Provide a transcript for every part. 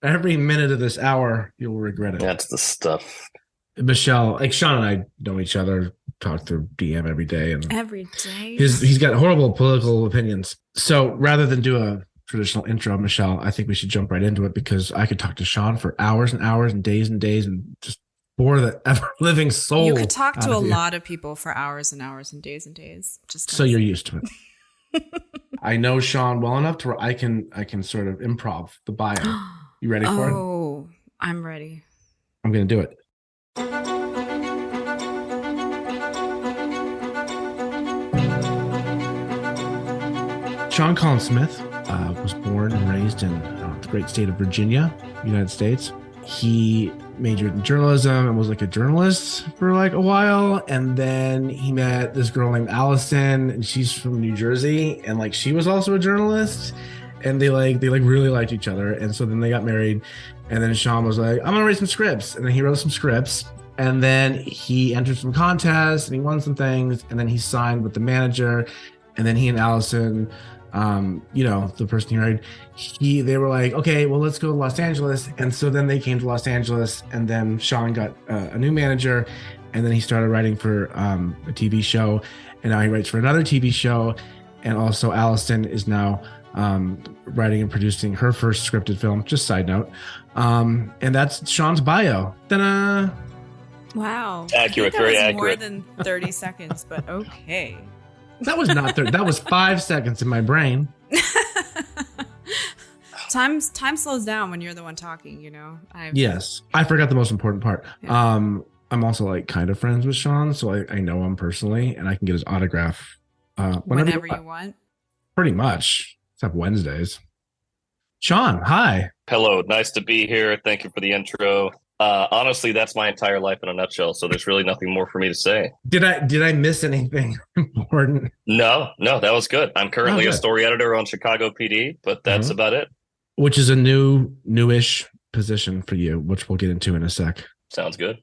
Every minute of this hour, you'll regret it. That's the stuff. Michelle, like Sean and I know each other, talk through DM every day, and Every day. he's got horrible political opinions. So rather than do a traditional intro, Michelle, I think we should jump right into it because I could talk to Sean for hours and hours and days and just bore the ever living soul. You could talk to a you. lot of people for hours and hours and days. Just so you're used to it. I know Sean well enough to where I can sort of improv the bio. You ready for it? Oh, I'm ready. I'm going to do it. Sean Colin Smith was born and raised in the great state of Virginia, United States. He majored in journalism and was like a journalist for like a while. And then he met this girl named Allison, and she's from New Jersey. And like she was also a journalist. And they really liked each other. And so then they got married. And then Sean was like, I'm gonna write some scripts. And then he wrote some scripts. And then he entered some contests and he won some things. And then he signed with the manager. And then he and Allison, the person he married, they were like, okay, well, let's go to Los Angeles. And so then they came to Los Angeles, and then Sean got a new manager, and then he started writing for a TV show, and now he writes for another TV show. And also Allison is now writing and producing her first scripted film, just side note. And that's Sean's bio. Ta-da! Wow. Accurate, very accurate. More than 30 seconds, but okay. That was not 30. That was 5 seconds in my brain. Time slows down when you're the one talking, you know? Yes. I forgot the most important part. Yeah. I'm also like kind of friends with Sean, so I know him personally, and I can get his autograph whenever you want. Pretty much, except Wednesdays. Sean, hi. Hello, nice to be here. Thank you for the intro. Honestly, that's my entire life in a nutshell. So there's really nothing more for me to say. Did I miss anything important? No, that was good. I'm currently a story editor on Chicago PD, but that's about it. Which is a newish position for you, which we'll get into in a sec. Sounds good.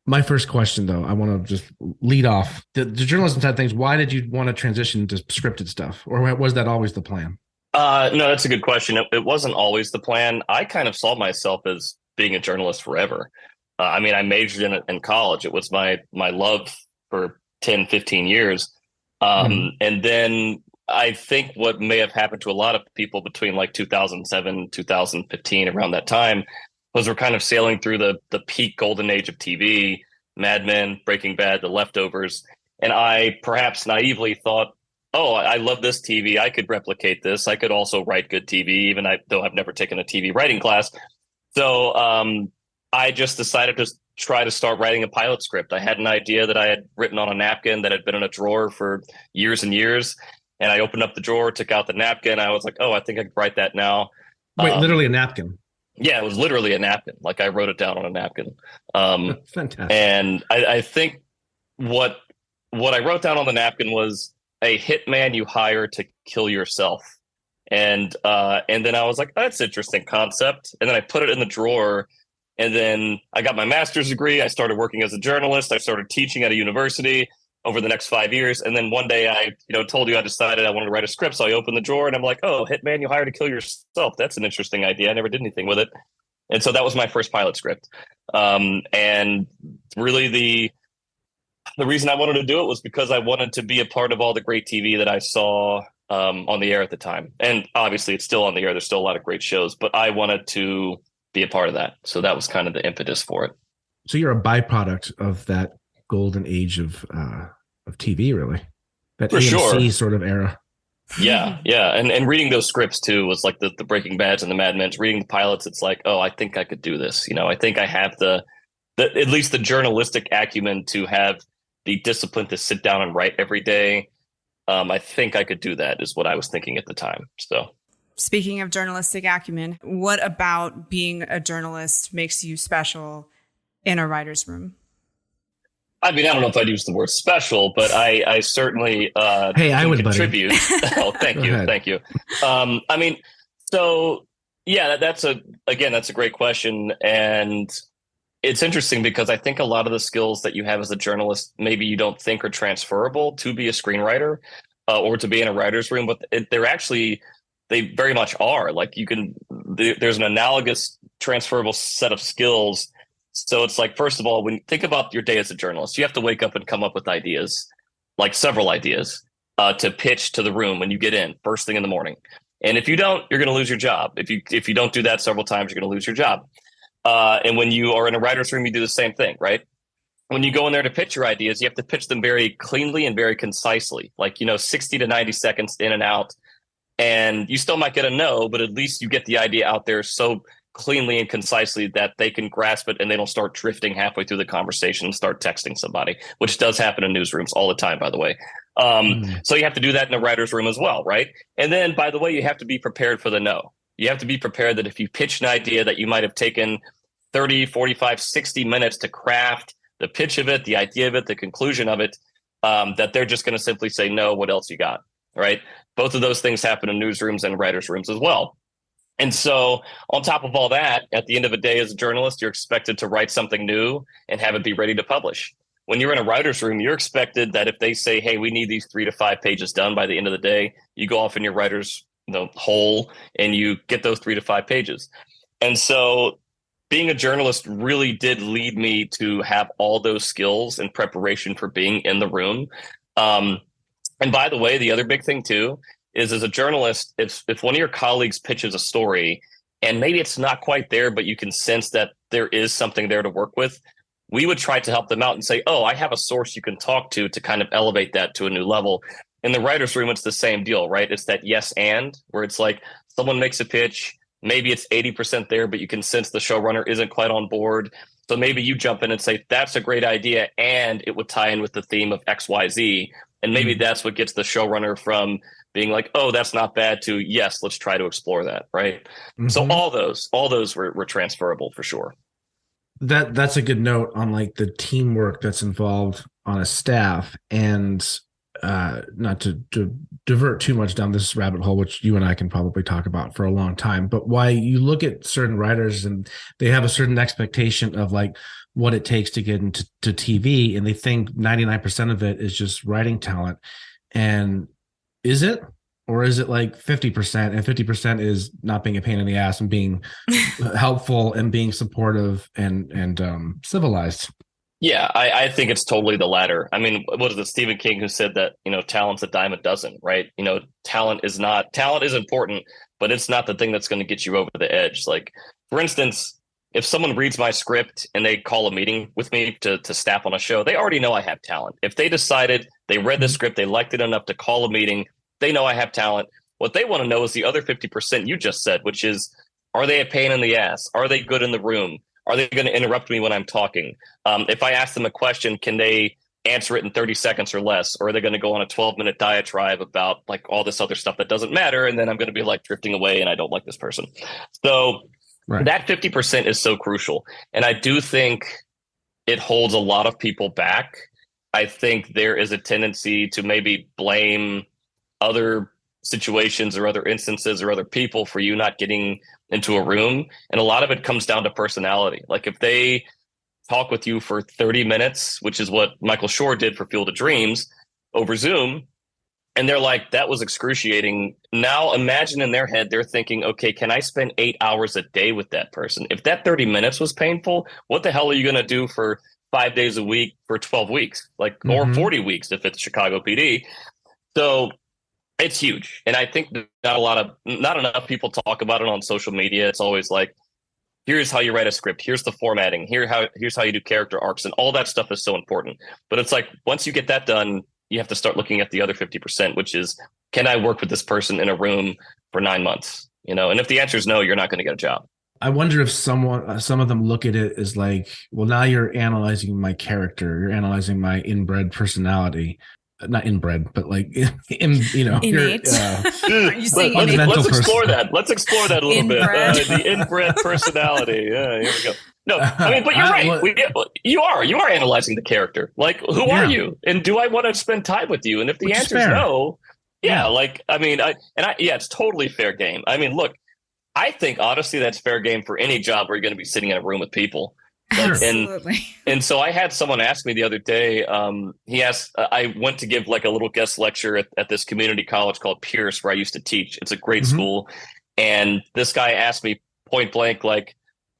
My first question, though, I want to just lead off the journalism side of things. Why did you want to transition to scripted stuff, or was that always the plan? No, that's a good question. It wasn't always the plan. I kind of saw myself as being a journalist forever. I majored in it in college. It was my love for 10, 15 years. And then I think what may have happened to a lot of people between like 2007, 2015, around that time, was we're kind of sailing through the peak golden age of TV, Mad Men, Breaking Bad, The Leftovers. And I perhaps naively thought, oh, I love this TV. I could replicate this. I could also write good TV, even though I've never taken a TV writing class. So I just decided to try to start writing a pilot script. I had an idea that I had written on a napkin that had been in a drawer for years and years. And I opened up the drawer, took out the napkin. I was like, oh, I think I could write that now. Wait, literally a napkin? Yeah, it was literally a napkin. Like I wrote it down on a napkin. Fantastic. And I think what I wrote down on the napkin was a hitman you hire to kill yourself. And then I was like, that's an interesting concept. And then I put it in the drawer. And then I got my master's degree. I started working as a journalist. I started teaching at a university over the next 5 years. And then one day I told you I decided I wanted to write a script. So I opened the drawer and I'm like, oh, hitman you hire to kill yourself. That's an interesting idea. I never did anything with it. And so that was my first pilot script. And really the reason I wanted to do it was because I wanted to be a part of all the great TV that I saw on the air at the time. And obviously it's still on the air. There's still a lot of great shows, but I wanted to be a part of that. So that was kind of the impetus for it. So you're a byproduct of that golden age of TV, really. That for AMC sure. sort of era. Yeah. And reading those scripts too was like the Breaking Bads and the Mad Men's. Reading the pilots, it's like, oh, I think I could do this. I think I have the at least the journalistic acumen to have the discipline to sit down and write every day. I think I could do that, is what I was thinking at the time. So, speaking of journalistic acumen, what about being a journalist makes you special in a writer's room? I don't know if I'd use the word special, but I certainly hey, I would contribute. Oh, thank you. So yeah, that's a great question, and it's interesting because I think a lot of the skills that you have as a journalist, maybe you don't think are transferable to be a screenwriter or to be in a writer's room, but they very much are. Like there's an analogous transferable set of skills. So it's like, first of all, when you think about your day as a journalist, you have to wake up and come up with ideas, like several ideas, to pitch to the room when you get in first thing in the morning. And if you don't, you're going to lose your job. If you don't do that several times, you're going to lose your job. And when you are in a writer's room, you do the same thing, right? When you go in there to pitch your ideas, you have to pitch them very cleanly and very concisely, like, 60 to 90 seconds in and out. And you still might get a no, but at least you get the idea out there so cleanly and concisely that they can grasp it and they don't start drifting halfway through the conversation and start texting somebody, which does happen in newsrooms all the time, by the way. So you have to do that in a writer's room as well, right? And then, by the way, you have to be prepared for the no. You have to be prepared that if you pitch an idea that you might have taken 30, 45, 60 minutes to craft the pitch of it, the idea of it, the conclusion of it, that they're just going to simply say, no, what else you got, right? Both of those things happen in newsrooms and writers' rooms as well. And so on top of all that, at the end of the day as a journalist, you're expected to write something new and have it be ready to publish. When you're in a writer's room, you're expected that if they say, hey, we need these 3 to 5 pages done by the end of the day, you go off in your writer's hole and you get those 3 to 5 pages. And so being a journalist really did lead me to have all those skills in preparation for being in the room. And by the way, the other big thing too is, as a journalist, if one of your colleagues pitches a story and maybe it's not quite there, but you can sense that there is something there to work with, we would try to help them out and say, oh, I have a source you can talk to kind of elevate that to a new level. In the writer's room, it's the same deal, right? It's that yes and, where it's like someone makes a pitch, maybe it's 80% there, but you can sense the showrunner isn't quite on board. So maybe you jump in and say, that's a great idea, and it would tie in with the theme of XYZ. And maybe that's what gets the showrunner from being like, oh, that's not bad, to yes, let's try to explore that, right? Mm-hmm. So all those were transferable for sure. That's a good note on like the teamwork that's involved on a staff, and not to divert too much down this rabbit hole, which you and I can probably talk about for a long time, but why you look at certain writers and they have a certain expectation of like what it takes to get into TV, and they think 99% of it is just writing talent. And is it? Or is it like 50%, and 50% is not being a pain in the ass and being helpful and being supportive and civilized? Yeah, I think it's totally the latter. I mean, what is it, Stephen King, who said that, talent's a dime a dozen, right? Talent is important, but it's not the thing that's going to get you over the edge. Like, for instance, if someone reads my script and they call a meeting with me to staff on a show, they already know I have talent. If they decided they read the script, they liked it enough to call a meeting, they know I have talent. What they want to know is the other 50% you just said, which is, are they a pain in the ass? Are they good in the room? Are they going to interrupt me when I'm talking? If I ask them a question, can they answer it in 30 seconds or less? Or are they going to go on a 12-minute diatribe about like all this other stuff that doesn't matter? And then I'm going to be like drifting away and I don't like this person. So that 50% is so crucial. And I do think it holds a lot of people back. I think there is a tendency to maybe blame other situations or other instances or other people for you not getting into a room. And a lot of it comes down to personality. Like if they talk with you for 30 minutes, which is what Michael Shore did for Field of Dreams over Zoom, and they're like, that was excruciating. Now imagine in their head, they're thinking, okay, can I spend 8 hours a day with that person? If that 30 minutes was painful, what the hell are you going to do for 5 days a week for 12 weeks, or 40 weeks if it's Chicago PD? So it's huge. And I think not enough people talk about it on social media. It's always like, here's how you write a script. Here's the formatting. Here's how you do character arcs. And all that stuff is so important. But it's like, once you get that done, you have to start looking at the other 50%, which is, can I work with this person in a room for 9 months? And if the answer is no, you're not going to get a job. I wonder if some of them look at it as like, well, now you're analyzing my character. You're analyzing my inbred personality. Not inbred, but like, innate. Are you saying let's explore that. Let's explore that a little bit. The inbred personality. Yeah, here we go. No, I mean, but you're right. You are analyzing the character. Like, who are you? And do I want to spend time with you? And if the answer is no, it's totally fair game. I mean, look, I think honestly that's fair game for any job where you're going to be sitting in a room with people. Absolutely. And so I had someone ask me the other day, he asked, I went to give like a little guest lecture at this community college called Pierce, where I used to teach. It's a great school. And this guy asked me point blank, like,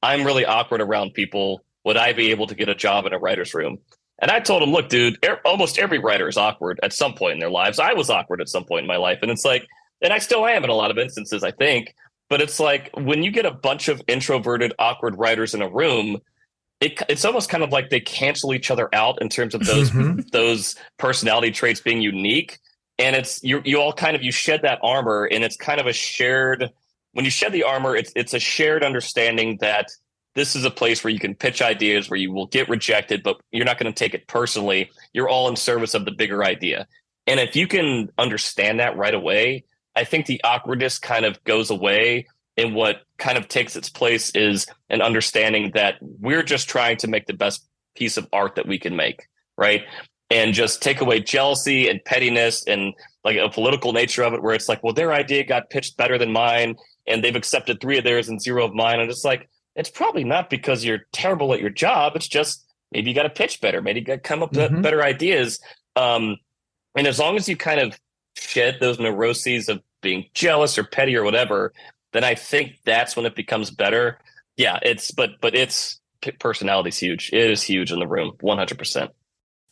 I'm really awkward around people. Would I be able to get a job in a writer's room? And I told him, look, dude, almost every writer is awkward at some point in their lives. I was awkward at some point in my life. And it's like, and I still am in a lot of instances, I think. But it's like when you get a bunch of introverted, awkward writers in a room, it's almost kind of like they cancel each other out in terms of those personality traits being unique. And it's you all kind of, you shed that armor, and it's kind of a shared, when you shed the armor, it's a shared understanding that this is a place where you can pitch ideas, where you will get rejected, but you're not going to take it personally. You're all in service of the bigger idea. And if you can understand that right away, I think the awkwardness kind of goes away. And what kind of takes its place is an understanding that we're just trying to make the best piece of art that we can make, right? And just take away jealousy and pettiness and like a political nature of it, where it's like, well, their idea got pitched better than mine, and they've accepted 3 of theirs and 0 of mine. And it's like, it's probably not because you're terrible at your job. It's just maybe you got to pitch better. Maybe you got to come up with better ideas. And as long as you kind of shed those neuroses of being jealous or petty or whatever, then I think that's when it becomes better. Yeah, but personality's huge. It is huge in the room, 100%.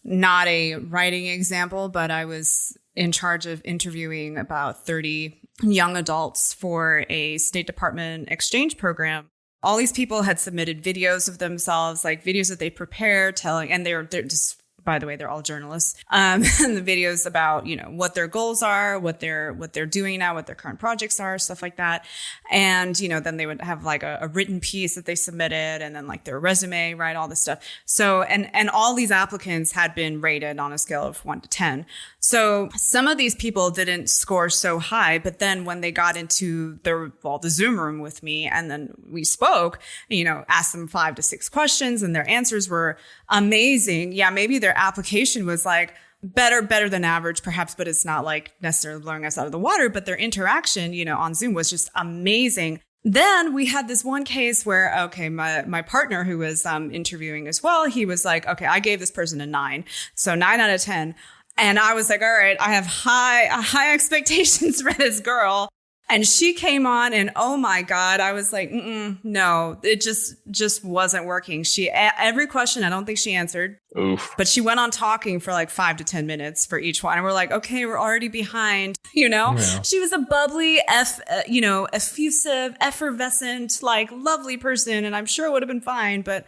Not a writing example, but I was in charge of interviewing about 30 young adults for a State Department exchange program. All these people had submitted videos of themselves, like videos that they prepared, telling, and they're just, by the way, they're all journalists. And the videos about, what their goals are, what they're doing now, what their current projects are, stuff like that. And, then they would have like a written piece that they submitted, and then like their resume, right? All this stuff. So, and all these applicants had been rated on a scale of 1 to 10. So some of these people didn't score so high, but then when they got into the Zoom room with me, and then we spoke, asked them 5 to 6 questions, and their answers were amazing. Yeah, maybe their application was like better than average, perhaps, but it's not like necessarily blowing us out of the water. But their interaction, on Zoom was just amazing. Then we had this one case where, okay, my partner who was interviewing as well, he was like, okay, I gave this person a 9. So 9 out of 10. And I was like, all right, I have high expectations for this girl. And she came on, and oh my God, I was like, no, it just wasn't working. Every question, I don't think she answered. Oof. But she went on talking for like 5 to 10 minutes for each one. And we're like, okay, we're already behind, Yeah. She was a bubbly, effusive, effervescent, like lovely person. And I'm sure it would have been fine. But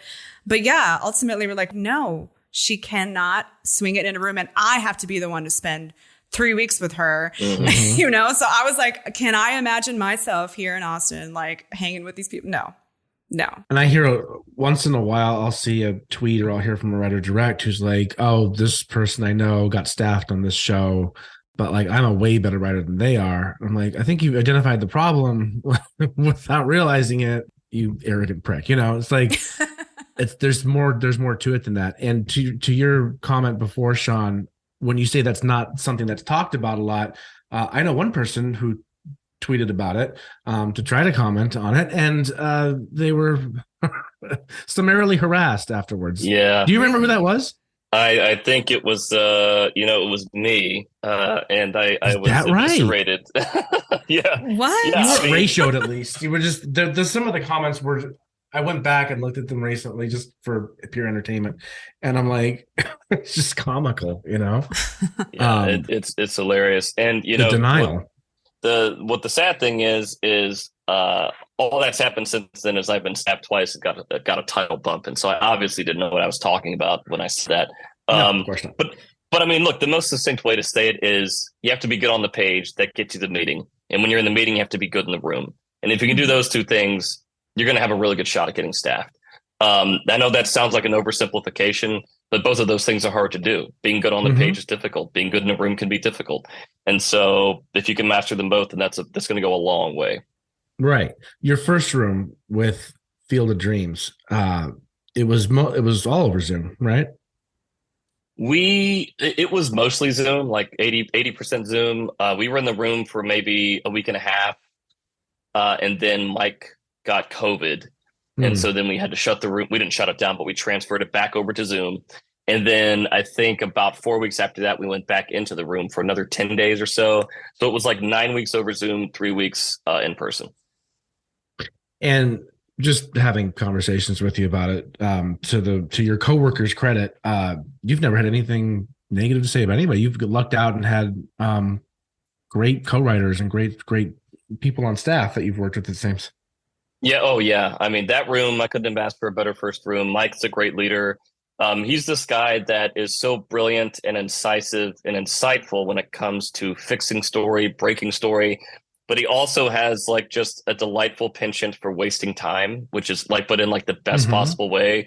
yeah, ultimately we're like, no, she cannot swing it in a room. And I have to be the one to spend 3 weeks with her, So I was like, can I imagine myself here in Austin, like hanging with these people? No. And I hear once in a while, I'll see a tweet or I'll hear from a writer direct who's like, oh, this person I know got staffed on this show, but like, I'm a way better writer than they are. I'm like, I think you've identified the problem without realizing it, you arrogant prick. It's like, there's more to it than that. And to your comment before, Sean, when you say that's not something that's talked about a lot, I know one person who tweeted about it to try to comment on it, and they were summarily harassed afterwards. Yeah. Do you remember who that was? I think it was, it was me, and I was eviscerated. Yeah. What? Yeah, you weren't ratioed at least. You were just, there's some of the comments were, I went back and looked at them recently just for pure entertainment, and I'm like, it's just comical, Yeah, it's hilarious, and the denial. What the sad thing is all that's happened since then is I've been stabbed twice and got a title bump, and so I obviously didn't know what I was talking about when I said that. No, of course not. But I mean, look, the most succinct way to say it is you have to be good on the page. That gets you the meeting, and when you're in the meeting, you have to be good in the room. And if you can do those 2 things, you're going to have a really good shot at getting staffed. I know that sounds like an oversimplification, but both of those things are hard to do. Being good on the page is difficult. Being good in a room can be difficult. And so if you can master them both, then that's going to go a long way. Right. Your first room with Field of Dreams, it was all over Zoom, right? It was mostly Zoom, like 80% Zoom. We were in the room for maybe a week and a half. And then Mike got COVID. And so then we had to shut the room. We didn't shut it down, but we transferred it back over to Zoom. And then I think about 4 weeks after that, we went back into the room for another 10 days or so. So it was like 9 weeks over Zoom, 3 weeks in person. And just having conversations with you about it, to your coworkers' credit, you've never had anything negative to say about anybody. You've lucked out and had great co-writers and great people on staff that you've worked with, it seems. Yeah. Oh, yeah. I mean, that room, I couldn't have asked for a better first room. Mike's a great leader. He's this guy that is so brilliant and incisive and insightful when it comes to fixing story, breaking story. But he also has like just a delightful penchant for wasting time, which is like, but in like the best possible way.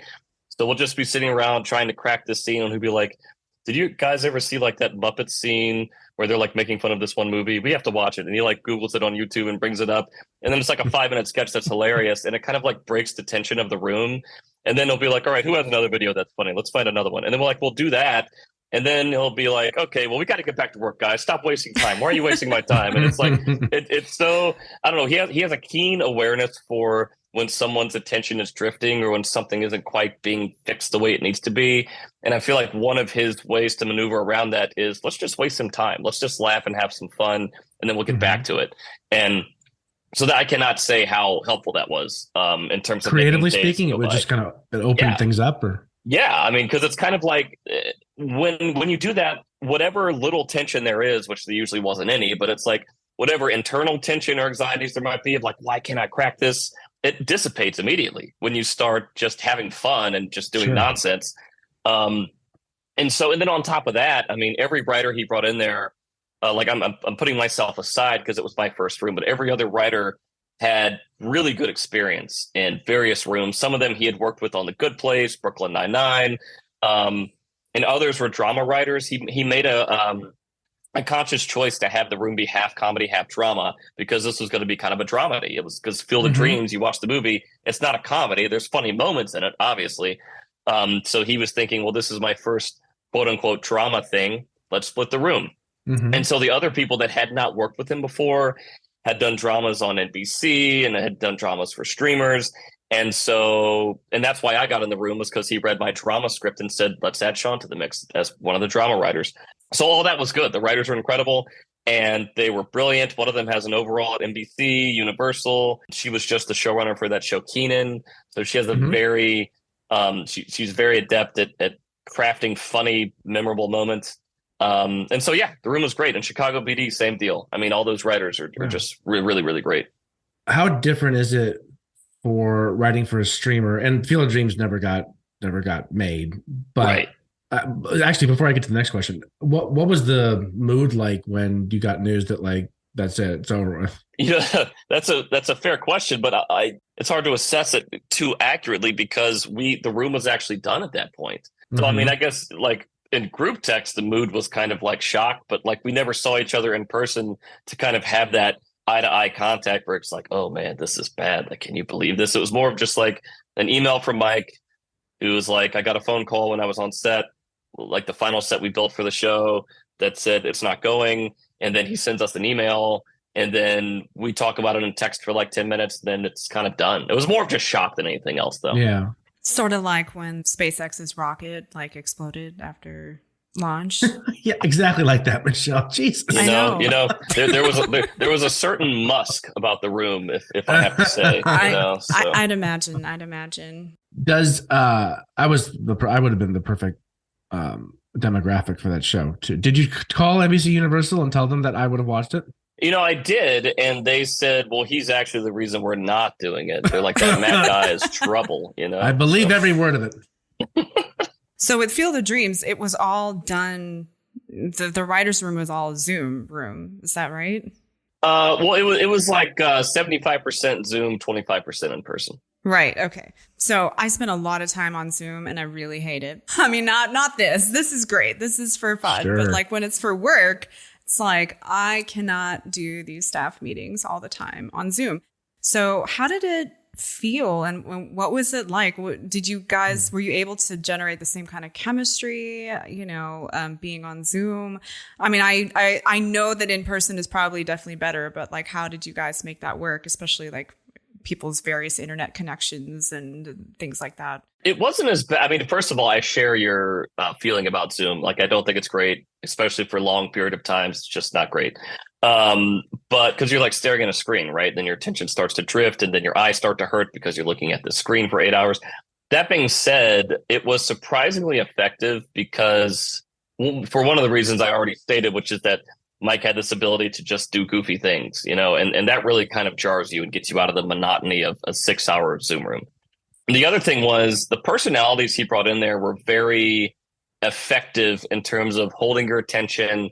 So we'll just be sitting around trying to crack this scene, and he'll be like, "Did you guys ever see like that Muppet scene where they're like making fun of this one movie? We have to watch it." And he like Googles it on YouTube and brings it up. And then it's like a 5 minute sketch that's hilarious. And it kind of like breaks the tension of the room. And then he'll be like, "All right, who has another video that's funny? Let's find another one." And then we're like, "We'll do that." And then he'll be like, "Okay, well, we got to get back to work, guys. Stop wasting time. Why are you wasting my time?" And it's like, it's so, I don't know. He has a keen awareness for when someone's attention is drifting or when something isn't quite being fixed the way it needs to be. And I feel like one of his ways to maneuver around that is, let's just waste some time. Let's just laugh and have some fun, and then we'll get back to it. And so that I cannot say how helpful that was in terms of creatively speaking. It would just kind of open things up, or yeah, I mean, because it's kind of like when you do that, whatever little tension there is, which there usually wasn't any, but it's like whatever internal tension or anxieties there might be of like, why can't I crack this? It dissipates immediately when you start just having fun and just doing nonsense. And then on top of that, I mean, every writer he brought in there, like I'm putting myself aside because it was my first room, but every other writer had really good experience in various rooms. Some of them he had worked with on The Good Place, Brooklyn Nine-Nine, and others were drama writers. He made a conscious choice to have the room be half comedy, half drama, because this was going to be kind of a dramedy. It was because Field of Dreams, you watch the movie, it's not a comedy. There's funny moments in it, obviously. So he was thinking, well, this is my first quote unquote drama thing. Let's split the room. And so the other people that had not worked with him before had done dramas on NBC and had done dramas for streamers. And that's why I got in the room, was because he read my drama script and said, let's add Sean to the mix as one of the drama writers. So all that was good. The writers were incredible and they were brilliant. One of them has an overall at NBC, Universal. She was just the showrunner for that show, Keenan. So she has a very, she's very adept at crafting funny, memorable moments. And so, yeah, the room was great. And Chicago PD, same deal. I mean, all those writers are just really, really great. How different is it for writing for a streamer? And Field of Dreams never got made, but actually, before I get to the next question, what was the mood like when you got news that like, that's it, it's over with? Yeah, that's a fair question, but it's hard to assess it too accurately because the room was actually done at that point. So, I mean, I guess like, in group text, the mood was kind of like shock, but like we never saw each other in person to kind of have that eye to eye contact where it's like, oh man, this is bad. Like, can you believe this? It was more of just like an email from Mike who was like, I got a phone call when I was on set, like the final set we built for the show, that said it's not going. And then he sends us an email and then we talk about it in text for like 10 minutes. Then it's kind of done. It was more of just shock than anything else though. Yeah. Sort of like when SpaceX's rocket like exploded after launch. Yeah, exactly like that, Michelle. Jesus. You know, there was a certain Musk about the room, if I have to say. I'd imagine. Does I would have been the perfect demographic for that show too. Did you call NBC Universal and tell them that I would have watched it? You know, I did, and they said, well, he's actually the reason we're not doing it. They're like, that Matt guy is trouble, you know? I believe every word of it. So with Field of Dreams, it was all done, the writer's room was all Zoom room. Is that right? Well, it was like 75% Zoom, 25% in person. Right. Okay. So I spent a lot of time on Zoom and I really hate it. I mean, not this. This is great. This is for fun. Sure. But like when it's for work, it's like, I cannot do these staff meetings all the time on Zoom. So how did it feel and what was it like? Did you guys, were you able to generate the same kind of chemistry, being on Zoom? I mean, I know that in person is probably definitely better, but like, how did you guys make that work? Especially like people's various internet connections and things like that. It wasn't as bad. I mean, first of all, I share your feeling about Zoom. Like, I don't think it's great, especially for long period of times. It's just not great. But because you're like staring at a screen, right? Then your attention starts to drift and then your eyes start to hurt because you're looking at the screen for 8 hours. That being said, it was surprisingly effective because, well, for one of the reasons I already stated, which is that Mike had this ability to just do goofy things, and that really kind of jars you and gets you out of the monotony of a 6 hour Zoom room. And the other thing was the personalities he brought in there were very effective in terms of holding your attention,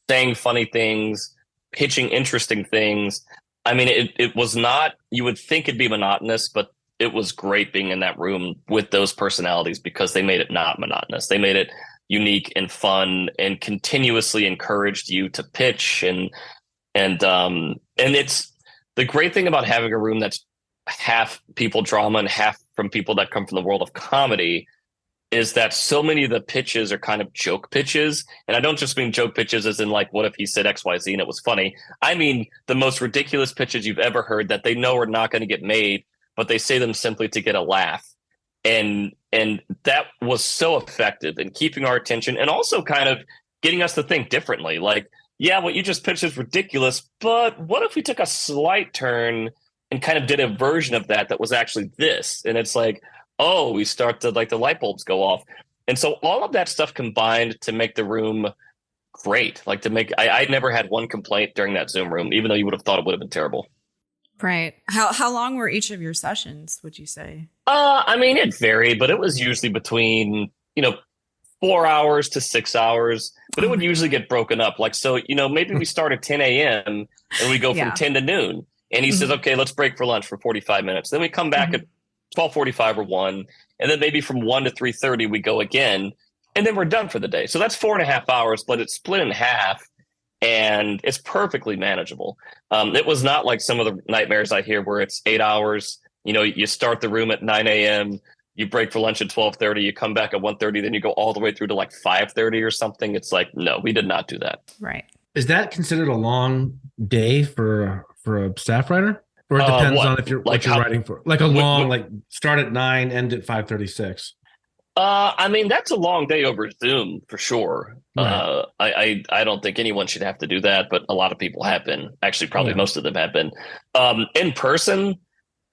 saying funny things, pitching interesting things. I mean, it was not, you would think it'd be monotonous, but it was great being in that room with those personalities because they made it not monotonous. They made it unique and fun and continuously encouraged you to pitch and it's the great thing about having a room that's half people drama and half from people that come from the world of comedy is that so many of the pitches are kind of joke pitches. And I don't just mean joke pitches as in like, what if he said XYZ and it was funny? I mean, the most ridiculous pitches you've ever heard that they know are not going to get made, but they say them simply to get a laugh. And that was so effective in keeping our attention and also kind of getting us to think differently. Like, yeah, what you just pitched is ridiculous, but what if we took a slight turn and kind of did a version of that was actually this? And it's like, oh, we start to like the light bulbs go off. And so all of that stuff combined to make the room great. Like I never had one complaint during that Zoom room, even though you would have thought it would have been terrible. Right. How long were each of your sessions, would you say? I mean, it varied, but it was usually between, 4 hours to 6 hours, but it would usually get broken up. Like, so, maybe we start at 10 a.m. and we go from 10 to noon. And he says, okay, let's break for lunch for 45 minutes. Then we come back at 12:45 or 1. And then maybe from 1 to 3:30, we go again. And then we're done for the day. So that's 4.5 hours, but it's split in half. And it's perfectly manageable. It was not like some of the nightmares I hear where it's 8 hours. You start the room at 9 a.m., you break for lunch at 12:30, you come back at 1:30, then you go all the way through to like 5:30 or something. It's like, no, we did not do that. Right. Is that considered a long day for a staff writer? Or it depends on if you're like what you're writing for. Like a long, like start at 9, end at 5:36. I mean, that's a long day over Zoom for sure. Right. I don't think anyone should have to do that, but a lot of people have been. Actually, probably most of them have been. In person,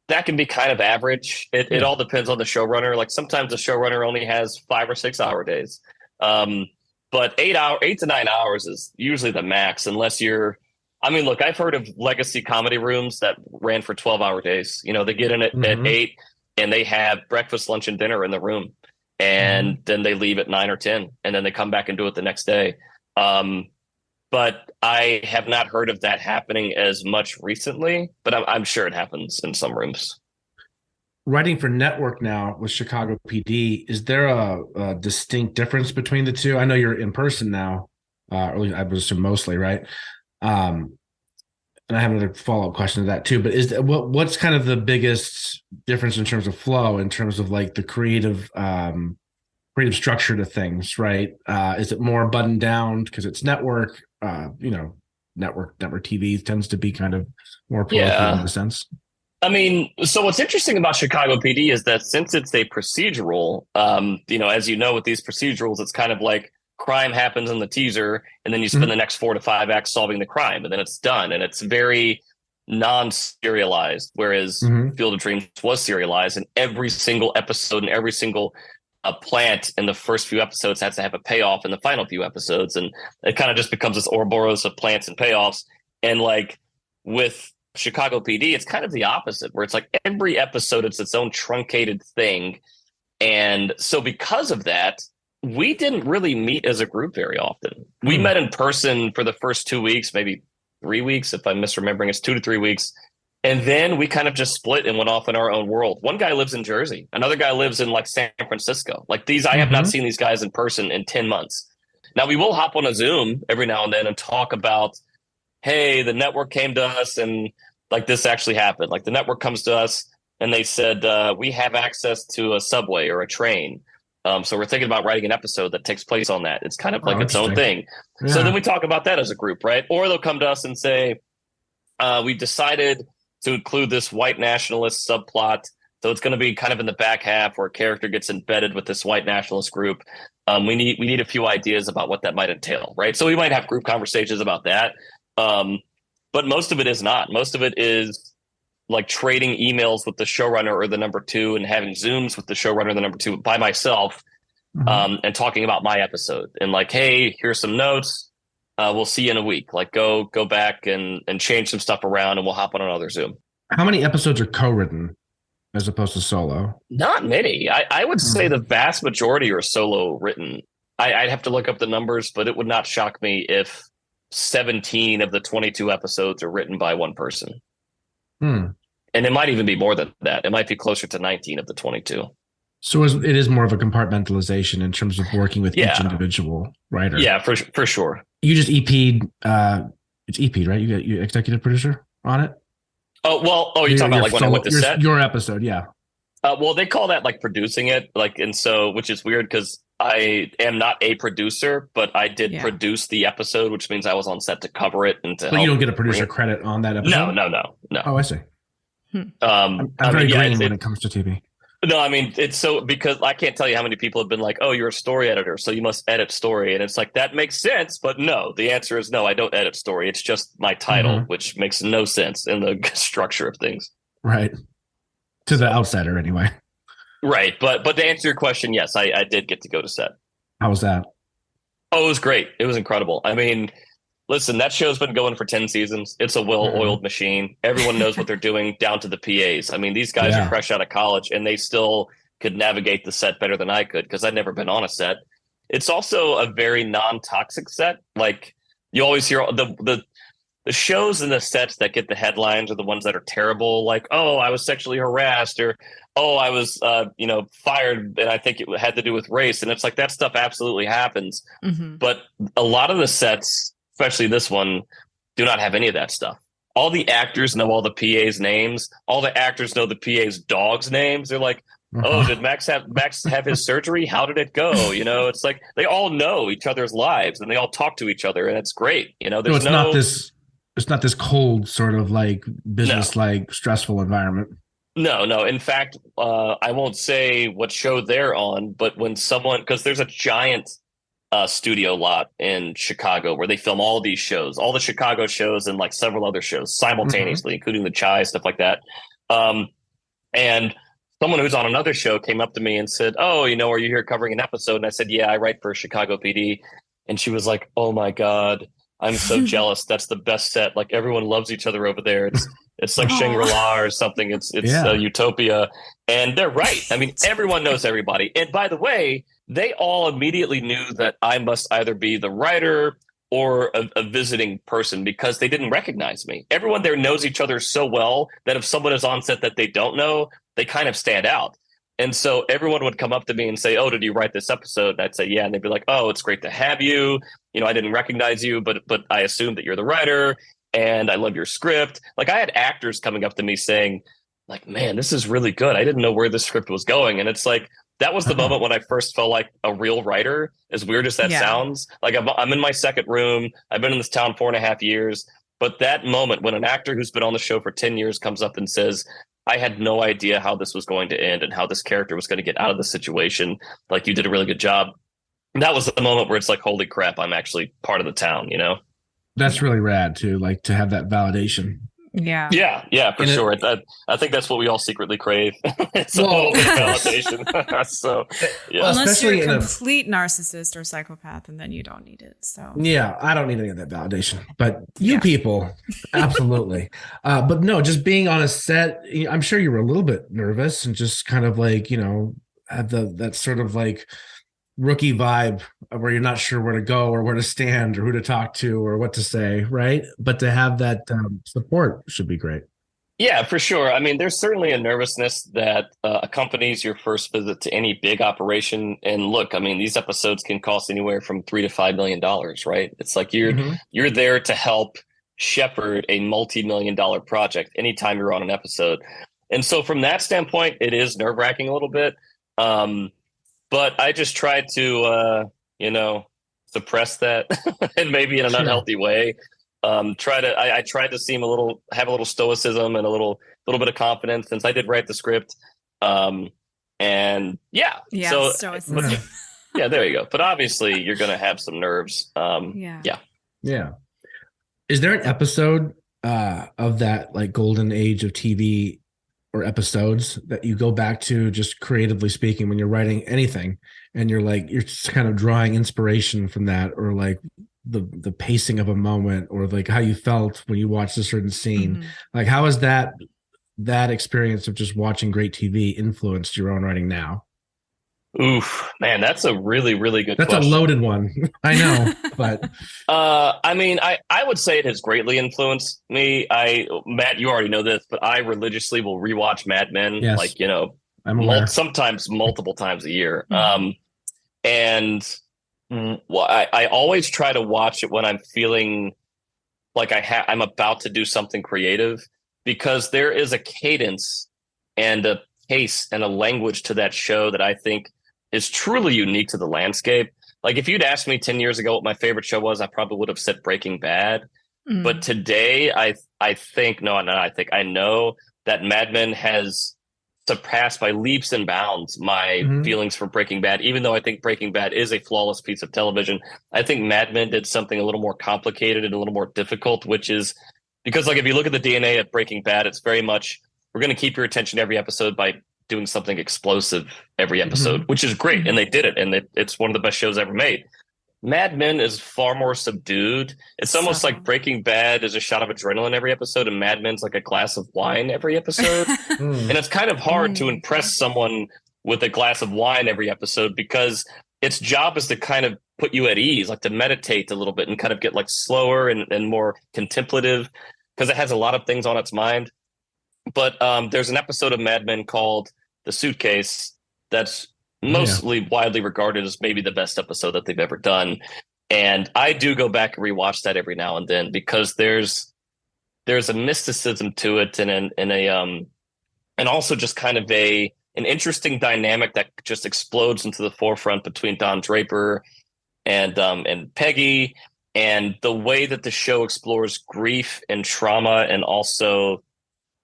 that can be kind of average. It all depends on the showrunner. Like sometimes the showrunner only has 5 or 6 hour days. But 8 to 9 hours is usually the max, unless you're. I mean, look, I've heard of legacy comedy rooms that ran for 12-hour days. They get in at 8 and they have breakfast, lunch, and dinner in the room. And then they leave at 9 or 10, and then they come back and do it the next day. But I have not heard of that happening as much recently, but I'm sure it happens in some rooms. Writing for network now with Chicago PD, is there a distinct difference between the two? I know you're in person now, or at least I would assume mostly, right? And I have another follow-up question to that too, but what's kind of the biggest difference in terms of flow, in terms of like the creative structure to things, right? Is it more buttoned down because it's network? Network TV tends to be kind of more prolific in a sense. I mean, so what's interesting about Chicago PD is that since it's a procedural, as you know, with these procedurals, it's kind of like crime happens in the teaser, and then you spend the next 4 to 5 acts solving the crime, and then it's done. And it's very non-serialized, whereas Field of Dreams was serialized, and every single episode and every single plant in the first few episodes has to have a payoff in the final few episodes. And it kind of just becomes this Ouroboros of plants and payoffs. And like with Chicago PD, it's kind of the opposite, where it's like every episode, it's its own truncated thing. And so because of that, we didn't really meet as a group very often. We met in person for the first 2 weeks, maybe 3 weeks. If I'm misremembering, it's 2 to 3 weeks. And then we kind of just split and went off in our own world. One guy lives in Jersey. Another guy lives in like San Francisco. Like I have not seen these guys in person in 10 months. Now we will hop on a Zoom every now and then and talk about, hey, the network came to us and like this actually happened. Like the network comes to us and they said, we have access to a subway or a train. So we're thinking about writing an episode that takes place on that. It's kind of like its own thing. Yeah. So then we talk about that as a group, right? Or they'll come to us and say, we decided to include this white nationalist subplot. So it's going to be kind of in the back half where a character gets embedded with this white nationalist group. We need a few ideas about what that might entail, right? So we might have group conversations about that. But most of it is not. Most of it is like trading emails with the showrunner or the number two and having Zooms with the showrunner or the number two by myself, and talking about my episode and like, hey, here's some notes. We'll see you in a week. Like go back and change some stuff around and we'll hop on another Zoom. How many episodes are co-written as opposed to solo? Not many. I would say the vast majority are solo written. I'd have to look up the numbers, but it would not shock me if 17 of the 22 episodes are written by one person. And it might even be more than that. It might be closer to 19 of the 22. So it is more of a compartmentalization in terms of working with each individual writer. Yeah, for sure. You just EP'd, it's EP'd, right? You executive producer on it? Oh, well, you're talking about like when I went to set? Your episode, yeah. Well, they call that like producing it, like, and so, which is weird because I am not a producer, but I did produce the episode, which means I was on set to cover it and to. But you don't get a producer credit on that episode? No. Oh, I see. I'm very green when it comes to TV. No, I mean, it's so because I can't tell you how many people have been like, oh, you're a story editor, so you must edit story. And it's like, that makes sense. But no, the answer is no, I don't edit story. It's just my title, which makes no sense in the structure of things. Right. To the outsider, anyway. Right. But to answer your question, yes, I did get to go to set. How was that? Oh, it was great. It was incredible. I mean, listen, that show's been going for 10 seasons. It's a well-oiled machine. Everyone knows what they're doing down to the PAs. I mean, these guys are fresh out of college and they still could navigate the set better than I could because I'd never been on a set. It's also a very non-toxic set. Like you always hear the shows and the sets that get the headlines are the ones that are terrible. Like, oh, I was sexually harassed, or, oh, I was, fired. And I think it had to do with race. And it's like, that stuff absolutely happens. But a lot of the sets, especially this one, do not have any of that stuff. All the actors know all the PA's names. All the actors know the PA's dog's names. They're like, oh, did Max have his surgery? How did it go? You know, it's like they all know each other's lives and they all talk to each other, and it's great. You know, there's it's not this cold sort of like business like stressful environment. No. In fact, I won't say what show they're on, but when someone, because there's a giant studio lot in Chicago where they film all these shows, all the Chicago shows and like several other shows simultaneously, including the Chai, stuff like that. And someone who's on another show came up to me and said, oh, you know, are you here covering an episode? And I said, yeah, I write for Chicago PD. And she was like, oh my God, I'm so jealous. That's the best set. Like everyone loves each other over there. It's like Shangri-La or something. It's utopia. And they're right. I mean, everyone knows everybody. And by the way, they all immediately knew that I must either be the writer or a visiting person because they didn't recognize me. Everyone there knows each other so well that if someone is on set that they don't know, they kind of stand out. And so everyone would come up to me and say, oh, did you write this episode? And I'd say, yeah. And they'd be like, oh, it's great to have you. You know, I didn't recognize you, but I assumed that you're the writer and I love your script. Like I had actors coming up to me saying like, man, this is really good. I didn't know where the script was going. And it's like, that was the moment when I first felt like a real writer, as weird as that sounds. Like I'm in my second room. I've been in this town 4.5 years. But that moment when an actor who's been on the show for 10 years comes up and says, I had no idea how this was going to end and how this character was going to get out of the situation. Like you did a really good job. And that was the moment where it's like, holy crap, I'm actually part of the town, you know? That's really rad too, like to have that validation. Yeah, for sure. I think that's what we all secretly crave. It's a little bit of validation. So, yeah. Well, unless you're a complete narcissist or psychopath, and then you don't need it. So, yeah, I don't need any of that validation. But you people, absolutely. But no, just being on a set, I'm sure you were a little bit nervous and just kind of like, you know, had that sort of like rookie vibe where you're not sure where to go or where to stand or who to talk to or what to say, right? But to have that support should be great. Yeah, for sure. I mean, there's certainly a nervousness that accompanies your first visit to any big operation. And look, I mean, these episodes can cost anywhere from $3 to $5 million, right? It's like you're there to help shepherd a multi-million-dollar project anytime you're on an episode. And so from that standpoint, it is nerve-wracking a little bit. But I just tried to, suppress that and maybe in an unhealthy way. I tried to have a little stoicism and a little bit of confidence since I did write the script. So stoicism. Yeah, there you go. But obviously you're going to have some nerves. Yeah. Is there an episode of that like golden age of TV or episodes that you go back to just creatively speaking when you're writing anything and you're just kind of drawing inspiration from that, or like the pacing of a moment, or like how you felt when you watched a certain scene? Mhm. Like how has that experience of just watching great TV influenced your own writing now? Oof, man, that's a really, really good That's a question. loaded one. I know, but I mean, I would say it has greatly influenced me. Matt, you already know this, but I religiously will rewatch Mad Men, yes, like, you know, I'm aware. sometimes multiple times a year. Mhm. And well, I always try to watch it when I'm feeling like I'm about to do something creative, because there is a cadence and a pace and a language to that show that I think is truly unique to the landscape. Like if you'd asked me 10 years ago what my favorite show was, I probably would have said Breaking Bad. But Mm. today I think no, no, I think I know that Mad Men has surpassed by leaps and bounds my Mhm. feelings for Breaking Bad. Even though I think Breaking Bad is a flawless piece of television, I think Mad Men did something a little more complicated and a little more difficult, which is because, like, if you look at the DNA of Breaking Bad, it's very much we're going to keep your attention every episode by doing something explosive every episode, Mhm. which is great, and Mhm. they did it, and it's one of the best shows ever made. Mad Men is far more subdued. It's almost like Subtle. Breaking Bad is a shot of adrenaline every episode, and Mad Men's like a glass of wine every episode. And Mm. it's kind of hard to Mm. impress someone with a glass of wine every episode, because its job is to kind of put you at ease, like to meditate a little bit and kind of get like slower and more contemplative, because it has a lot of things on its mind. But there's an episode of Mad Men called The Suitcase that's Oh yeah. mostly widely regarded as maybe the best episode that they've ever done. And I do go back and rewatch that every now and then, because there's a mysticism to it, and a and also just kind of a an interesting dynamic that just explodes into the forefront between Don Draper and Peggy, and the way that the show explores grief and trauma, and also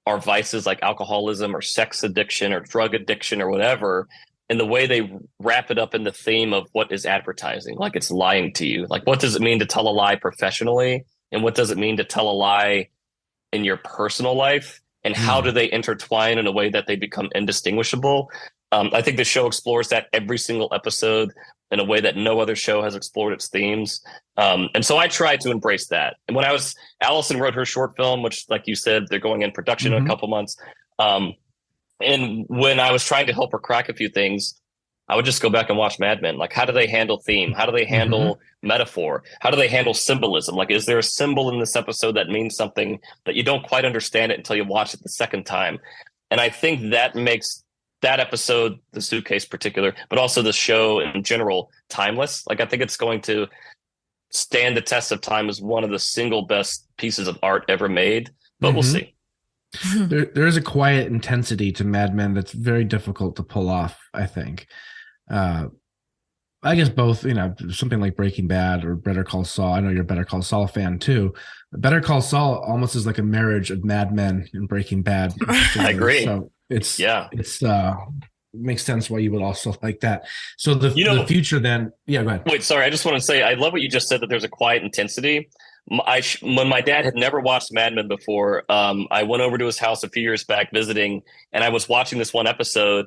our vices like alcoholism or sex addiction or drug addiction or whatever, and the way they wrap it up in the theme of what is advertising, like it's lying to you, like what does it mean to tell a lie professionally, and what does it mean to tell a lie in your personal life, and how do Mm. they intertwine in a way that they become indistinguishable. I think the show explores that every single episode in a way that no other show has explored its themes. And so I tried to embrace that. And when Allison wrote her short film, which, like you said, they're going in production in a Mhm. couple months. Um, and when I was trying to help her crack a few things, I would just go back and watch Mad Men. Like, how do they handle theme? How do they Mhm. handle metaphor? How do they handle symbolism? Like, is there a symbol in this episode that means something that you don't quite understand it until you watch it the second time? And I think that makes that episode, The Suitcase particular, but also the show in general, timeless. Like, I think it's going to stand the test of time as one of the single best pieces of art ever made. But we'll Mhm. see. There is a quiet intensity to Mad Men that's very difficult to pull off, I think. Uh, I guess both, something like Breaking Bad or Better Call Saul. I know you're a Better Call Saul fan too. Better Call Saul almost is like a marriage of Mad Men and Breaking Bad in I particular. agree. So Yeah. it's makes sense why you would also like that. So You the know, future then, yeah, go ahead. wait, sorry. I just want to say I love what you just said, that there's a quiet intensity. When my dad had never watched Mad Men before, I went over to his house a few years back visiting, and I was watching this one episode.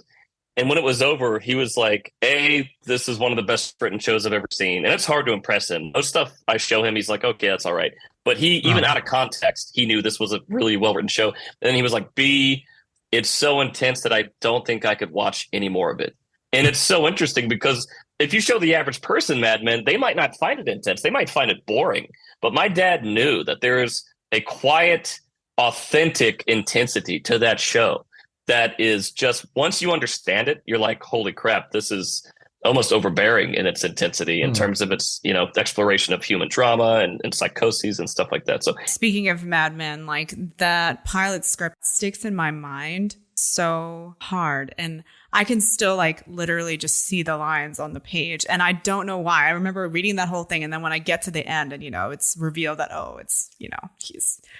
And when it was over, he was like, "Hey, this is one of the best written shows I've ever seen." And it's hard to impress him. Most stuff I show him, he's like, "Okay, that's all right." But he, even Uh, out of context, he knew this was a really well written show. And then he was like, "B, it's so intense that I don't think I could watch any more of it." And it's so interesting, because if you show the average person Mad Men, they might not find it intense. They might find it boring. But my dad knew that there is a quiet, authentic intensity to that show that is just, once you understand it, you're like, holy crap, this is almost overbearing in its intensity, in hmm. terms of its, exploration of human drama and psychoses and stuff like that. So Speaking of Mad Men, like that pilot script sticks in my mind so hard. And I can still like literally just see the lines on the page. And I don't know why. I remember reading that whole thing. And then when I get to the end and, it's revealed that, oh, it's,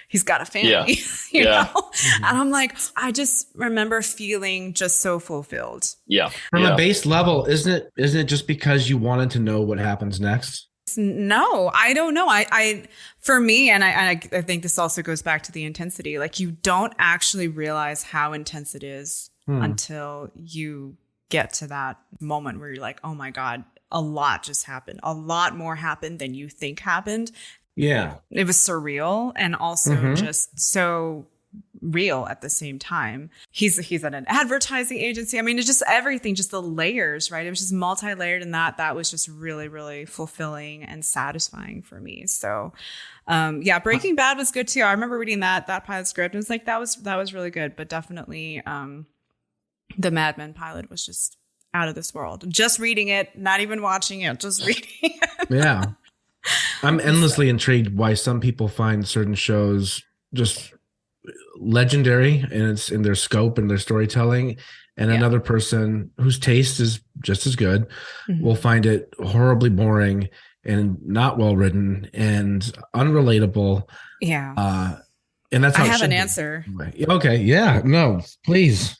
he's got a yeah, family, yeah, Mhm. And I'm like, I just remember feeling just so fulfilled. yeah, From a yeah. base level, isn't it just because you wanted to know what happens next? No, I don't know. For me, and I think this also goes back to the intensity. Like, you don't actually realize how intense it is until you get to that moment where you're like, oh my God, a lot just happened. A lot more happened than you think happened. Yeah. It was surreal and also just so real at the same time. He's at an advertising agency. I mean, it's just everything, just the layers, right? It was just multi-layered, and that was just really, really fulfilling and satisfying for me. So yeah, Breaking Bad was good too. I remember reading that pilot script. It was like that was really good, but definitely the Mad Men pilot was just out of this world. Just reading it, not even watching it, just reading it. Yeah. I'm endlessly intrigued why some people find certain shows just legendary in their scope and their storytelling, and another person whose taste is just as good will find it horribly boring and not well written and unrelatable. Yeah. And that's how I it have should an be. answer. Okay. Yeah. No, please.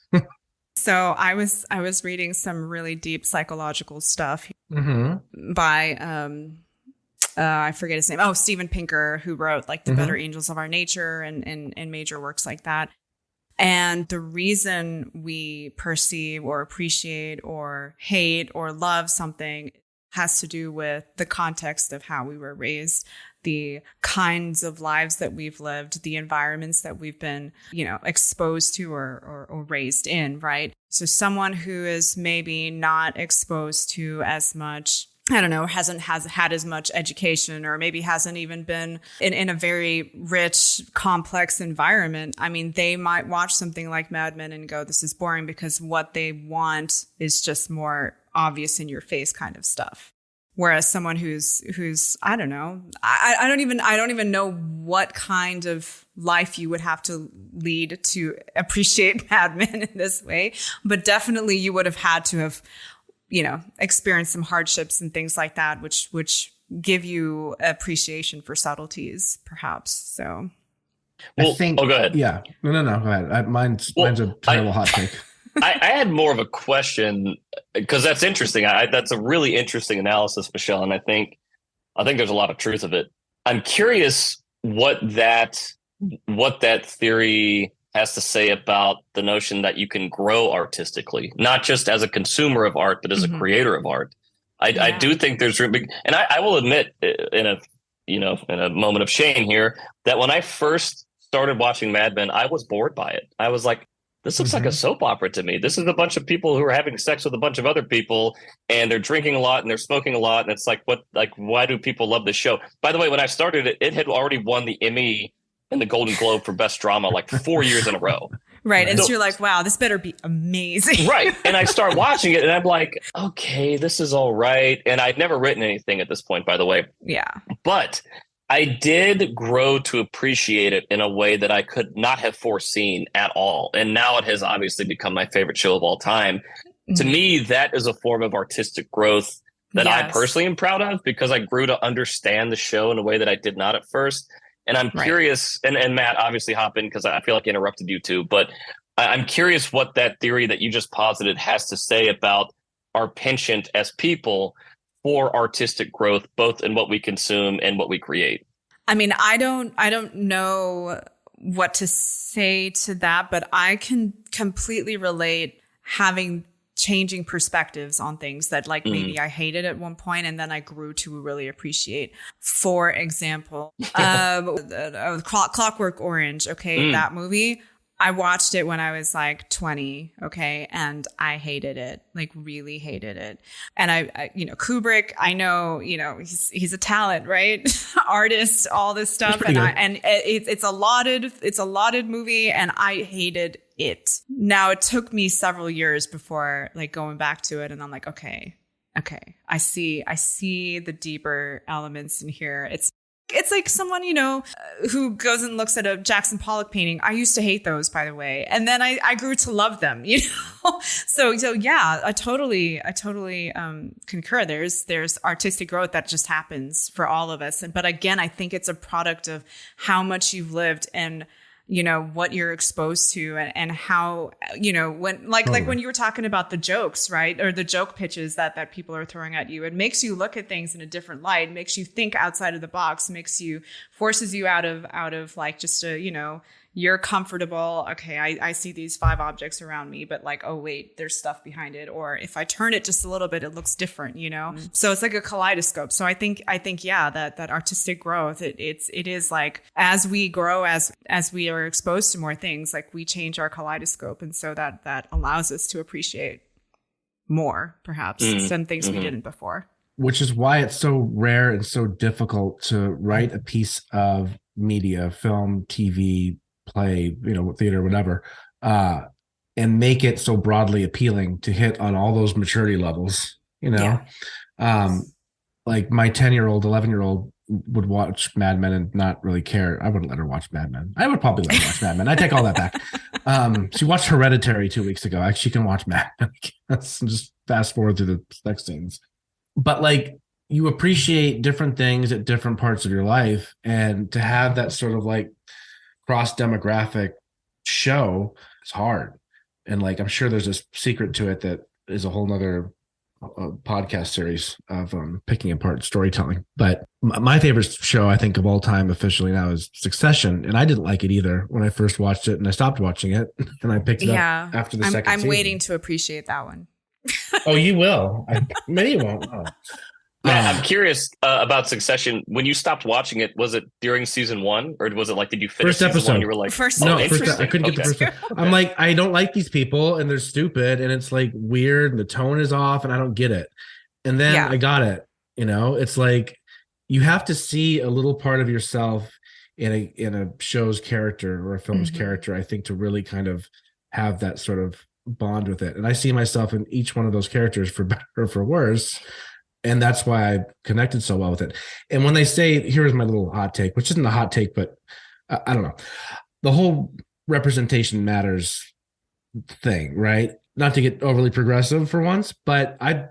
So I was reading some really deep psychological stuff by I forget his name. Oh, Steven Pinker, who wrote like The Better Angels of Our Nature and major works like that. And the reason we perceive or appreciate or hate or love something has to do with the context of how we were raised, the kinds of lives that we've lived, the environments that we've been, exposed to or raised in, right? So someone who is maybe not exposed to as much, I don't know, hasn't had as much education, or maybe hasn't even been in a very rich, complex environment. I mean, they might watch something like Mad Men and go, this is boring, because what they want is just more obvious in your face kind of stuff. Whereas someone who's I don't know, I don't even know what kind of life you would have to lead to appreciate Mad Men in this way, but definitely you would have had to have, experience some hardships and things like that, which give you appreciation for subtleties, perhaps. So, I think. Go ahead. Yeah. No. Go ahead. Mine's a terrible hot take. I had more of a question, because that's interesting. That's a really interesting analysis, Michelle, and I think there's a lot of truth of it. I'm curious what that theory has to say about the notion that you can grow artistically, not just as a consumer of art, but as a creator of art. I do think there's room, and I will admit, in a moment of shame here, that when I first started watching Mad Men, I was bored by it. I was like, this looks like a soap opera to me. This is a bunch of people who are having sex with a bunch of other people, and they're drinking a lot and they're smoking a lot. And it's like, why do people love this show? By the way, when I started it, it had already won the Emmy and the Golden Globe for Best Drama like 4 years in a row. Right. And so you're like, wow, this better be amazing. Right. And I start watching it and I'm like, okay, this is all right. And I'd never written anything at this point, by the way. Yeah. But I did grow to appreciate it in a way that I could not have foreseen at all. And now it has obviously become my favorite show of all time. To me, that is a form of artistic growth that I personally am proud of, because I grew to understand the show in a way that I did not at first. And I'm curious, and Matt, obviously hop in because I feel like I interrupted you too, but I'm curious what that theory that you just posited has to say about our penchant as people for artistic growth, both in what we consume and what we create. I mean, I don't know what to say to that, but I can completely relate changing perspectives on things that maybe I hated at one point and then I grew to really appreciate. For example, Clockwork Orange. Okay. That movie, I watched it when I was like 20. Okay. And I hated it, really hated it. And I Kubrick, I know, he's a talent, right? Artist, all this stuff. And it's a lauded movie, and I hated it. Now, it took me several years before going back to it, and I'm like, okay, I see the deeper elements in here. It's like someone, who goes and looks at a Jackson Pollock painting. I used to hate those, by the way. And then I grew to love them, So yeah, I totally concur. There's artistic growth that just happens for all of us. But again, I think it's a product of how much you've lived and what you're exposed to and how, when like when you were talking about the jokes, right? Or the joke pitches that people are throwing at you, it makes you look at things in a different light, makes you think outside of the box, forces you out of like just a, you're comfortable. Okay, I see these 5 objects around me, but like, oh wait, there's stuff behind it. Or if I turn it just a little bit, it looks different, So it's like a kaleidoscope. So I think, yeah, that artistic growth, it is like, as we grow, as we are exposed to more things, like we change our kaleidoscope. And so that allows us to appreciate more, perhaps, some things we didn't before. Which is why it's so rare and so difficult to write a piece of media, film, TV, play, theater, whatever, and make it so broadly appealing to hit on all those maturity levels, like my 10-year-old, 11-year-old would watch Mad Men and not really care. I wouldn't let her watch Mad Men. I would probably let her watch Mad Men. I take all that back. She watched Hereditary 2 weeks ago. She can watch Mad Men. Just fast forward through the sex scenes. But like, you appreciate different things at different parts of your life, and to have that sort of like cross demographic show is hard. And like, I'm sure there's a secret to it that is a whole nother podcast series of picking apart storytelling. But my favorite show, I think, of all time officially now is Succession. And I didn't like it either when I first watched it, and I stopped watching it and I picked it up after the second season. I'm waiting to appreciate that one. Oh, you will. Maybe you won't. Oh. Matt, I'm curious about Succession. When you stopped watching it, was it during season 1, or was it like, did you finish first episode? Season 1? You were like, I couldn't get the first one. I'm like, I don't like these people, and they're stupid, and it's like weird, and the tone is off, and I don't get it. And then I got it. It's like you have to see a little part of yourself in a show's character or a film's character, I think, to really kind of have that sort of bond with it. And I see myself in each one of those characters, for better or for worse. And that's why I connected so well with it. And when they say, here's my little hot take, which isn't a hot take, but I don't know, the whole representation matters thing, right? Not to get overly progressive for once, but I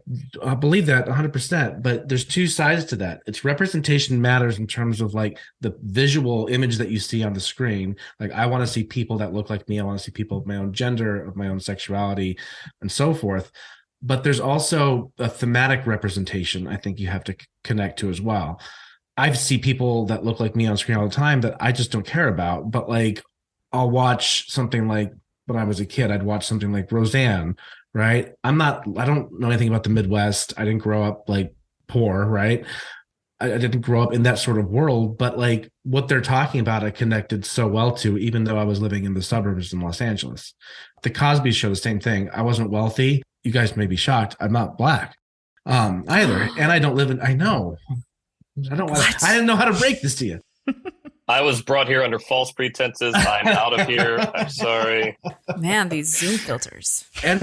believe that 100%. But there's 2 sides to that. It's representation matters in terms of like the visual image that you see on the screen. Like, I want to see people that look like me. I want to see people of my own gender, of my own sexuality, and so forth. But there's also a thematic representation I think you have to connect to as well. I see people that look like me on screen all the time that I just don't care about. But like, I'll watch something like, when I was a kid, I'd watch something like Roseanne, right? I don't know anything about the Midwest. I didn't grow up like poor, right? I didn't grow up in that sort of world, but like what they're talking about, I connected so well to, even though I was living in the suburbs in Los Angeles. The Cosby Show, the same thing. I wasn't wealthy. You guys may be shocked. I'm not black either. And I don't live in, I know. I didn't know how to break this to you. I was brought here under false pretenses. I'm out of here. I'm sorry. Man, these Zoom filters. And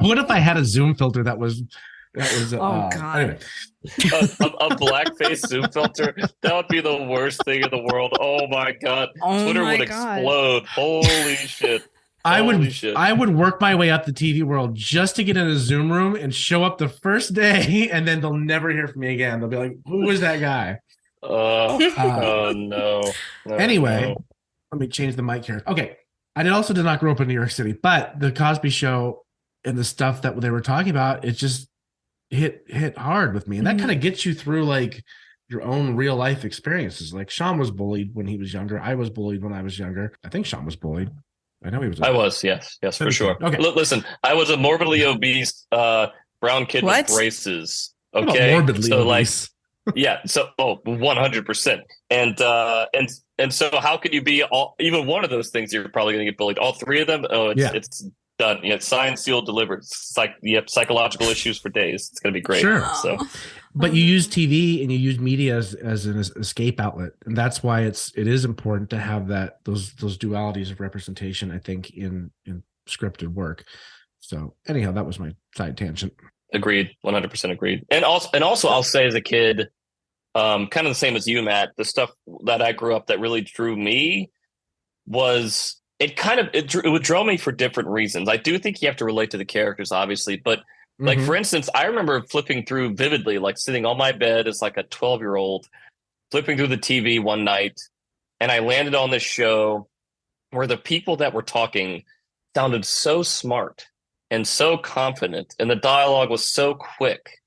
what if I had a Zoom filter that was oh God. Anyway. a blackface Zoom filter? That would be the worst thing in the world. Oh my God. Twitter would explode. Holy shit. I would work my way up the TV world just to get in a Zoom room and show up the first day, and then they'll never hear from me again. They'll be like, who was that guy? Oh no. Anyway, let me change the mic here. Okay. I also did not grow up in New York City, but the Cosby Show and the stuff that they were talking about, it just hit hard with me. And that kind of gets you through like your own real life experiences. Like Sean was bullied when he was younger. I was bullied when I was younger. I think Sean was bullied. I know he was. I was, yes, for sure. Okay. Listen, I was a morbidly obese brown kid with braces. Okay, morbidly obese. Yeah, so 100%. And so how could you be even one of those things? You're probably going to get bullied. All 3 of them? It's done. Signed, sealed, delivered. It's like psychological issues for days. It's going to be great. Sure. So, but you use TV and you use media as an escape outlet, and that's why it is important to have those dualities of representation, I think, in scripted work. So anyhow, that was my side tangent. Agreed. 100% agreed. And also I'll say, as a kid, kind of the same as you, Matt, the stuff that I grew up that really drew me was it would draw me for different reasons. I do think you have to relate to the characters, obviously, but like, for instance, I remember flipping through vividly, like sitting on my bed as like a 12-year-old, flipping through the TV one night, and I landed on this show, where the people that were talking sounded so smart and so confident, and the dialogue was so quick.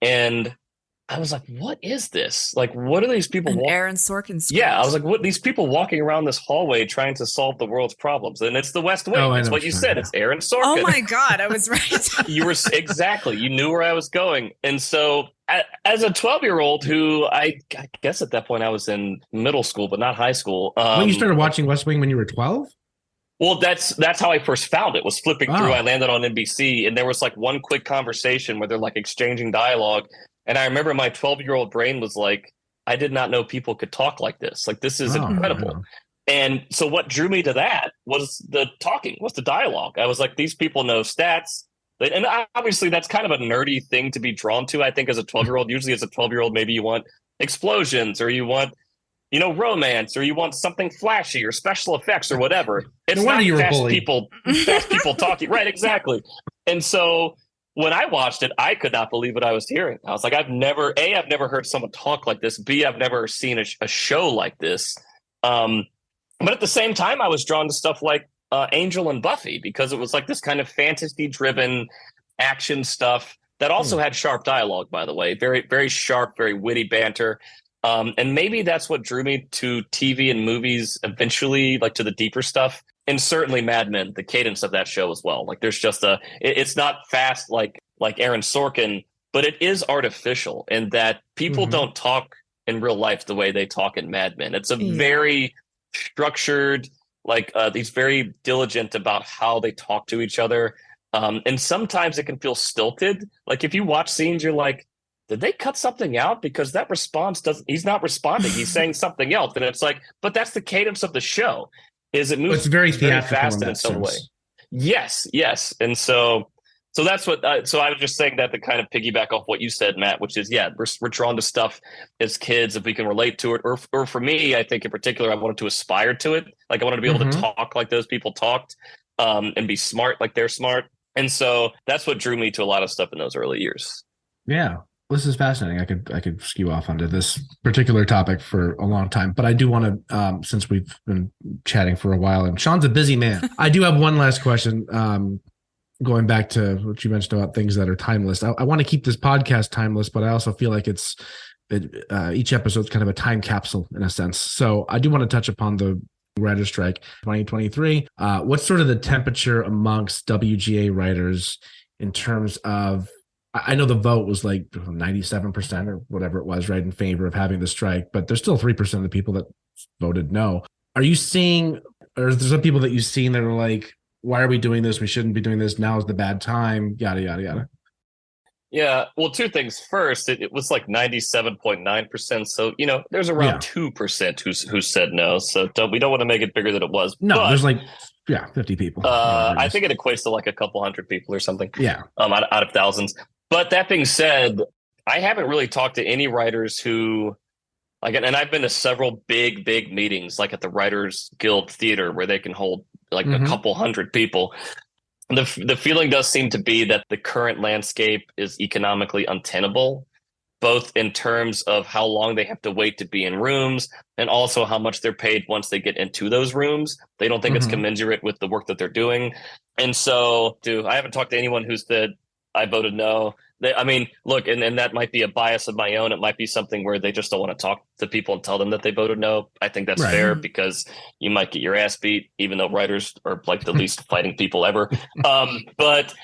And I was like, what is this? Like, what are these people? An Aaron Sorkin script. Yeah, I was like, what? These people walking around this hallway trying to solve the world's problems, and it's the West Wing. Oh, I It's know what what you you're said. talking It's Aaron Sorkin. Oh my God, I was right. You were exactly. You knew where I was going, and so as a 12-year-old who I guess at that point I was in middle school, but not high school. When you started watching West Wing when you were 12? Well, that's how I first found it. Was flipping through. Oh. I landed on NBC, and there was like one quick conversation where they're like exchanging dialogue, and I remember my 12-year-old brain was like, I did not know people could talk like this. Like, this is incredible. Wow. And so what drew me to that was the talking, was the dialogue. I was like, these people know stats. And obviously that's kind of a nerdy thing to be drawn to, I think, as a 12-year-old. Usually as a 12-year-old, maybe you want explosions, or you want, romance, or you want something flashy or special effects or whatever. It's No wonder not you were fast bullied. fast people talking. Right, exactly. And so when I watched it, I could not believe what I was hearing. I was like, I've never heard someone talk like this. B, I've never seen a show like this. But at the same time, I was drawn to stuff like Angel and Buffy, because it was like this kind of fantasy-driven action stuff that also had sharp dialogue, by the way. Very, very sharp, very witty banter. And maybe that's what drew me to TV and movies eventually, like to the deeper stuff. And certainly Mad Men, the cadence of that show as well. Like there's just it's not fast like Aaron Sorkin, but it is artificial in that people don't talk in real life the way they talk in Mad Men. It's a very structured, like he's very diligent about how they talk to each other. And sometimes it can feel stilted. Like if you watch scenes, you're like, did they cut something out? Because that response he's not responding. He's saying something else. And it's like, but that's the cadence of the show. Is it moves It's very theatrical fast in in its that own way. sense. Yes. And so that's what, so I was just saying that to kind of piggyback off what you said, Matt, which is, we're drawn to stuff as kids if we can relate to it. Or for me, I think in particular, I wanted to aspire to it. Like I wanted to be able to talk like those people talked, and be smart like they're smart. And so that's what drew me to a lot of stuff in those early years. Yeah. This is fascinating. I could skew off onto this particular topic for a long time, but I do want to, since we've been chatting for a while, and Sean's a busy man, I do have one last question. Going back to what you mentioned about things that are timeless, I want to keep this podcast timeless, but I also feel like each episode is kind of a time capsule in a sense. So I do want to touch upon the writer's strike 2023. What's sort of the temperature amongst WGA writers in terms of, I know the vote was like 97% or whatever it was, right, in favor of having the strike, but there's still 3% of the people that voted no. Are you seeing, or is there some people that you've seen that are like, why are we doing this? We shouldn't be doing this. Now is the bad time, yada, yada, yada. Yeah. Well, two things. First, it was like 97.9%. So, there's around 2% who said no. So we don't want to make it bigger than it was. No, there's like, 50 people. I think it equates to like a couple hundred people or something. Yeah. Out of thousands. But that being said, I haven't really talked to any writers who, like, and I've been to several big meetings, like at the Writers Guild Theater, where they can hold like a couple hundred people. The feeling does seem to be that the current landscape is economically untenable, both in terms of how long they have to wait to be in rooms and also how much they're paid once they get into those rooms. They don't think it's commensurate with the work that they're doing. And so I haven't talked to anyone who said, I voted no. Look, and that might be a bias of my own. It might be something where they just don't want to talk to people and tell them that they voted no. I think that's fair, because you might get your ass beat, even though writers are like the least fighting people ever. But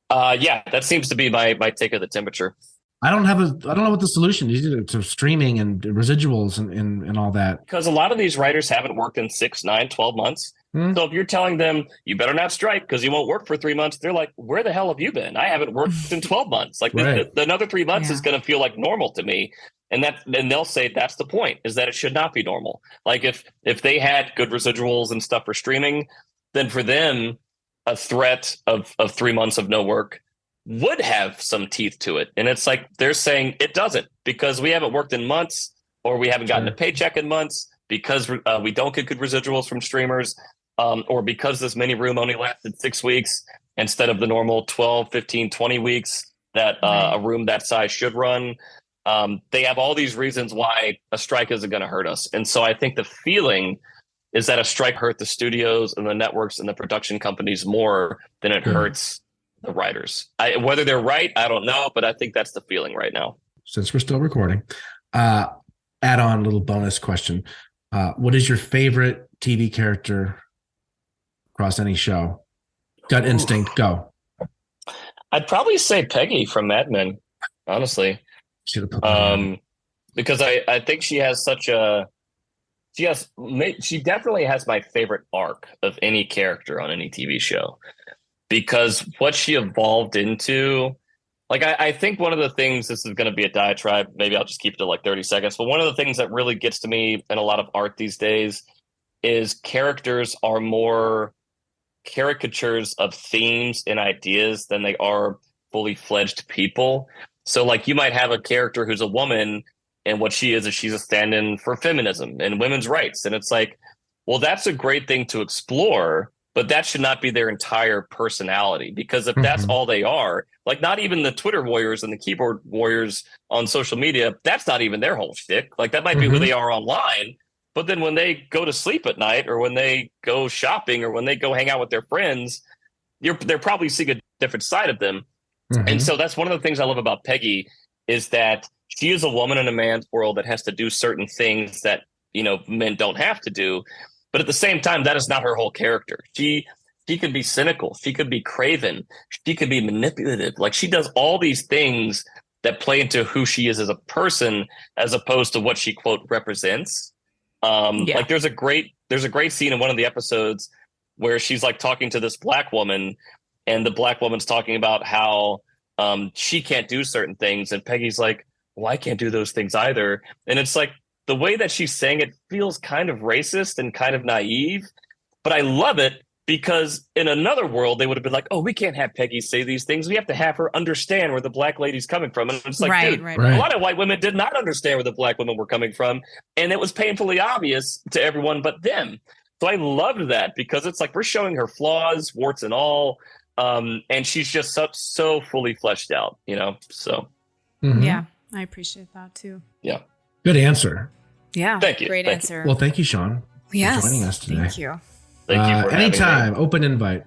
that seems to be my take of the temperature. I don't know what the solution is to streaming and residuals and all that. Because a lot of these writers haven't worked in 6, 9, 12 months. So if you're telling them you better not strike because you won't work for 3 months, they're like, where the hell have you been? I haven't worked in 12 months. Like the another 3 months is going to feel like normal to me. And they'll say that's the point, is that it should not be normal. Like if they had good residuals and stuff for streaming, then for them, a threat of 3 months of no work would have some teeth to it. And it's like they're saying it doesn't, because we haven't worked in months, or we haven't gotten a paycheck in months, because we don't get good residuals from streamers, or because this mini room only lasted 6 weeks instead of the normal 12, 15, 20 weeks that a room that size should run. They have all these reasons why a strike isn't going to hurt us. And so I think the feeling is that a strike hurt the studios and the networks and the production companies more than it hurts the writers. Whether they're right, I don't know, but I think that's the feeling right now. Since we're still recording, add on a little bonus question. What is your favorite TV character across any show? Gut instinct, go. I'd probably say Peggy from Mad Men, honestly. Should have put that on. Because I think she has she definitely has my favorite arc of any character on any TV show, because what she evolved into, like, I think one of the things, this is going to be a diatribe, maybe I'll just keep it to like 30 seconds, but one of the things that really gets to me in a lot of art these days is characters are more caricatures of themes and ideas than they are fully fledged people. So like you might have a character who's a woman, and what she is she's a stand-in for feminism and women's rights. And it's like, well, that's a great thing to explore, but that should not be their entire personality. Because if that's all they are, like not even the Twitter warriors and the keyboard warriors on social media, that's not even their whole shtick. Like that might be who they are online. But then when they go to sleep at night, or when they go shopping, or when they go hang out with their friends, they're probably seeing a different side of them. And so that's one of the things I love about Peggy, is that she is a woman in a man's world that has to do certain things that, you know, men don't have to do. But at the same time, that is not her whole character. She could be cynical. She could be craven. She could be manipulative. Like she does all these things that play into who she is as a person, as opposed to what she, quote, represents. Like there's a great scene in one of the episodes where she's like talking to this black woman, and the black woman's talking about how she can't do certain things. And Peggy's like, well, I can't do those things either. And it's like the way that she's saying it feels kind of racist and kind of naive, but I love it, because in another world, they would have been like, oh, we can't have Peggy say these things. We have to have her understand where the black lady's coming from. And it's like, dude, a lot of white women did not understand where the black women were coming from. And it was painfully obvious to everyone but them. So I loved that, because it's like we're showing her flaws, warts and all. And she's just so fully fleshed out, you know? So. Yeah, I appreciate that too. Yeah. Good answer. Yeah. Thank you. Great answer. Well, thank you, Sean, for joining us today. Thank you. Thank you for anytime. Open invite.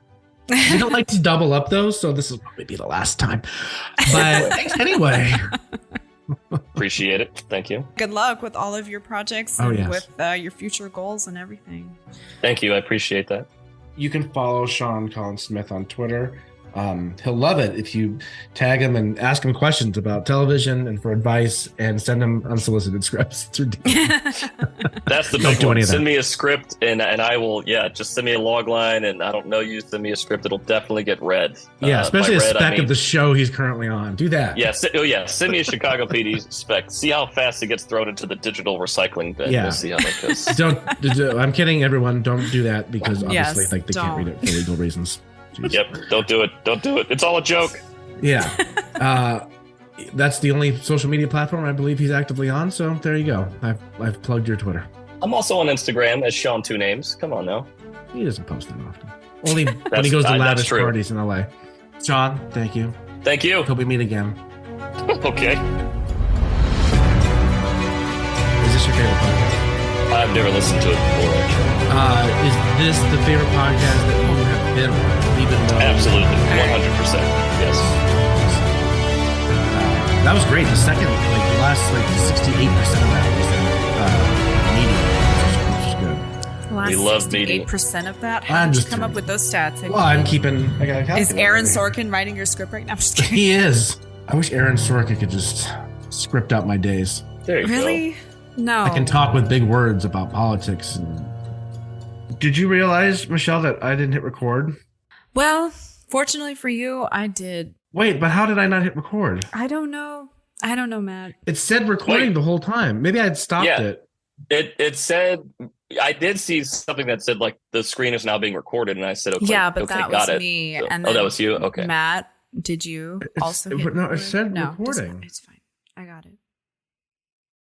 We don't like to double up those, so this will probably be the last time. But thanks anyway. Appreciate it. Thank you. Good luck with all of your projects and with your future goals and everything. Thank you. I appreciate that. You can follow Sean Collins Smith on Twitter. He'll love it if you tag him and ask him questions about television and for advice, and send him unsolicited scripts. It's ridiculous. That's the big one. Send me a script and I will, just send me a log line, and I don't know you, send me a script. It'll definitely get read. Yeah, especially a spec of the show he's currently on. Do that. Yeah, send me a Chicago PD spec. See how fast it gets thrown into the digital recycling bin. Yeah. We'll see how that goes. I'm kidding, everyone. Don't do that, because obviously they can't read it for legal reasons. Jeez. Yep, don't do it. Don't do it. It's all a joke. Yeah. That's the only social media platform I believe he's actively on. So there you go. I've plugged your Twitter. I'm also on Instagram as Sean Two Names. Come on now. He doesn't post that often. Only when he goes to lavish parties in LA. Sean, thank you. Thank you. Hope we meet again. Okay. Is this your favorite podcast? I've never listened to it before, actually. Is this the favorite podcast that you have been on? Even though absolutely, 100%. Yes. That was great. The second, the last 68% of that was media, which is good. We love media. 68% of that. How did you come up with those stats? Well, I'm keeping. I got a calculator. Is Aaron Sorkin writing your script right now? I'm just kidding. He is. I wish Aaron Sorkin could just script out my days. There you go. Really? No. I can talk with big words about politics. Did you realize, Michelle, that I didn't hit record? Well, fortunately for you, I did. Wait, but how did I not hit record? I don't know, Matt. It said recording the whole time. Maybe I had stopped it. It said, I did see something that said like the screen is now being recorded, and I said, okay, yeah, but okay, that was me. So, and then, that was you. Okay, Matt, did you also hit no, it said recording? recording. It's fine. I got it.